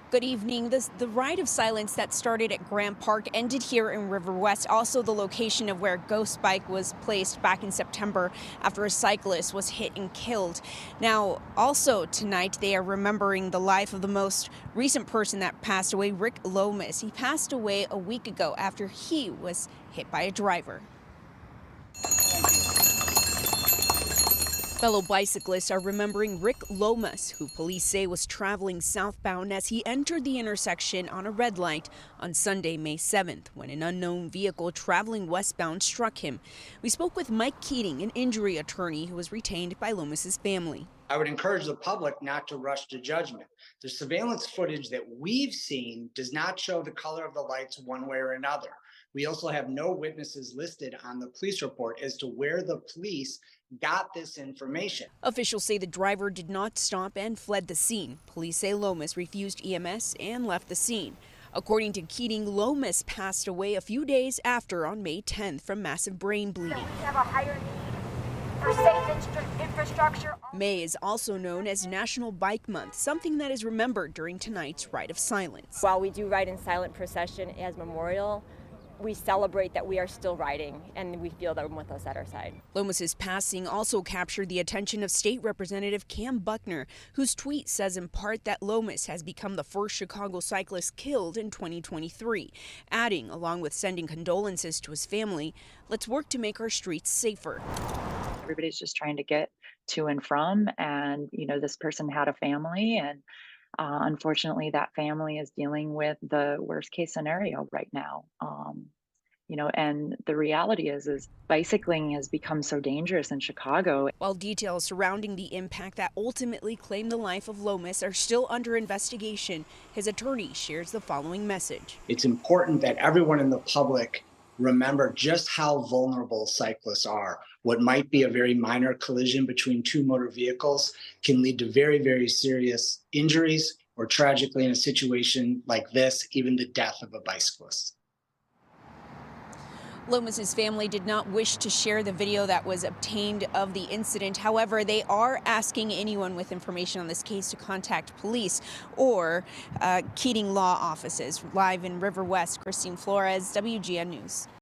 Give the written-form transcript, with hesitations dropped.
Good evening. The ride of silence that started at Grant Park ended here in River West, also the location of where Ghost Bike was placed back in September after a cyclist was hit and killed. Now, also tonight, they are remembering the life of the most recent person that passed away, Rick Lomas. He passed away a week ago after he was hit by a driver. Fellow bicyclists are remembering Rick Lomas, who police say was traveling southbound as he entered the intersection on a red light on Sunday, May 7th, when an unknown vehicle traveling westbound struck him. We spoke with Mike Keating, an injury attorney who was retained by Lomas's family. I would encourage the public not to rush to judgment. The surveillance footage that we've seen does not show the color of the lights one way or another. We also have no witnesses listed on the police report as to where the police got this information. Officials say the driver did not stop and fled the scene. Police say Lomas refused EMS and left the scene. According to Keating, Lomas passed away a few days after on May 10th from massive brain bleeding. We have a higher need for safe infrastructure. May is also known as National Bike Month, something that is remembered during tonight's Ride of Silence. While we do ride in silent procession as memorial, we celebrate that we are still riding and we feel them with us at our side. Lomas's passing also captured the attention of State Representative Cam Buckner, whose tweet says in part that Lomas has become the first Chicago cyclist killed in 2023, adding, along with sending condolences to his family, let's work to make our streets safer. Everybody's just trying to get to and from, and this person had a family, and unfortunately that family is dealing with the worst case scenario right now. And the reality is bicycling has become so dangerous in Chicago. While details surrounding the impact that ultimately claimed the life of Lomas are still under investigation, his attorney shares the following message. It's important that everyone in the public remember just how vulnerable cyclists are. What might be a very minor collision between two motor vehicles can lead to very, very serious injuries, or tragically in a situation like this, even the death of a bicyclist. Lomas's family did not wish to share the video that was obtained of the incident. However, they are asking anyone with information on this case to contact police or Keating Law offices. Live in River West, Christine Flores, WGN News.